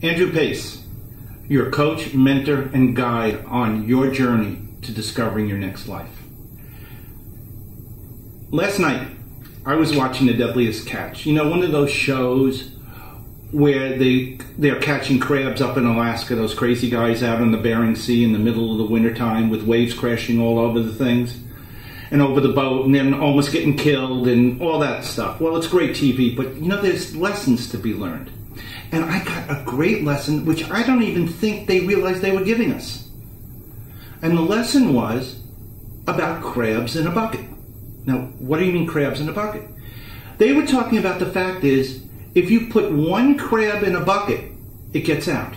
Andrew Pais, your coach, mentor, and guide on your journey to discovering your next life. Last night, I was watching The Deadliest Catch. You know, one of those shows where they're catching crabs up in Alaska, those crazy guys out in the Bering Sea in the middle of the wintertime with waves crashing all over the things and over the boat and then almost getting killed and all that stuff. Well, it's great TV, but you know, there's lessons to be learned. And I got a great lesson, which I don't even think they realized they were giving us. And the lesson was about crabs in a bucket. Now, what do you mean crabs in a bucket? They were talking about the fact is, if you put one crab in a bucket, it gets out.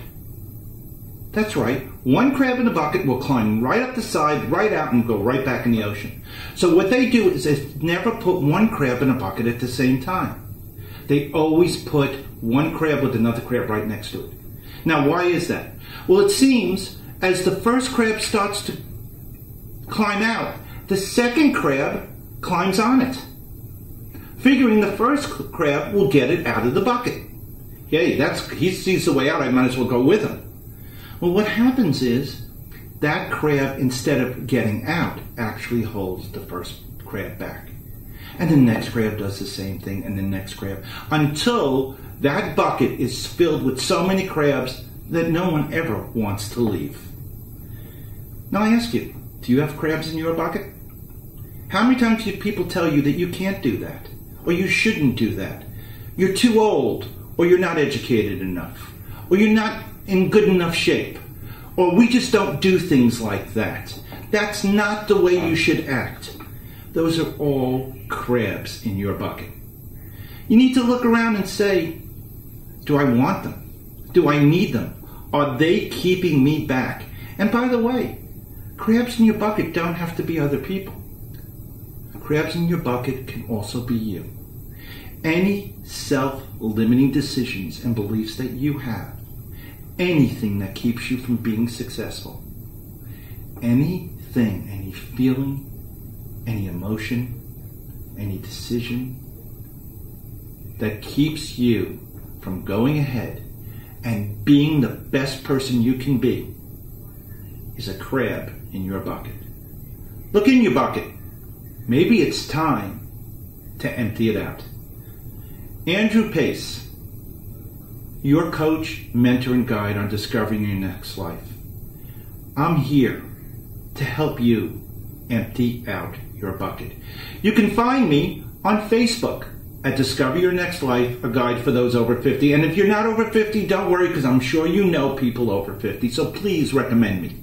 That's right. One crab in a bucket will climb right up the side, right out, and go right back in the ocean. So what they do is they never put one crab in a bucket at the same time. They always put one crab with another crab right next to it. Now, why is that? Well, it seems as the first crab starts to climb out, the second crab climbs on it, figuring the first crab will get it out of the bucket. Yay, he sees the way out, I might as well go with him. Well, what happens is that crab, instead of getting out, actually holds the first crab back. And the next crab does the same thing, and the next crab, until that bucket is filled with so many crabs that no one ever wants to leave. Now I ask you, do you have crabs in your bucket? How many times do people tell you that you can't do that, or you shouldn't do that? You're too old, or you're not educated enough, or you're not in good enough shape, or we just don't do things like that. That's not the way you should act. Those are all crabs in your bucket. You need to look around and say, do I want them? Do I need them? Are they keeping me back? And by the way, crabs in your bucket don't have to be other people. Crabs in your bucket can also be you. Any self-limiting decisions and beliefs that you have, anything that keeps you from being successful, anything, any feeling, any emotion, any decision that keeps you from going ahead and being the best person you can be is a crab in your bucket. Look in your bucket. Maybe it's time to empty it out. Andrew Pais, your coach, mentor, and guide on discovering your next life. I'm here to help you empty out your bucket. You can find me on Facebook at Discover Your Next Life, a guide for those over 50. And if you're not over 50, don't worry, because I'm sure you know people over 50, so please recommend me.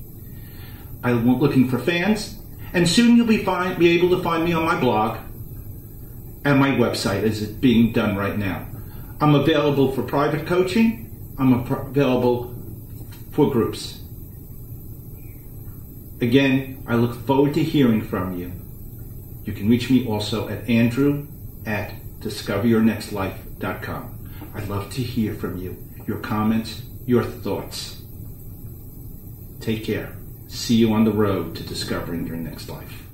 I'm looking for fans, and soon you'll be able to find me on my blog and my website as it's being done right now. I'm available for private coaching. I'm available for groups. Again, I look forward to hearing from you. You can reach me also at andrew@discoveryournextlife.com. I'd love to hear from you, your comments, your thoughts. Take care. See you on the road to discovering your next life.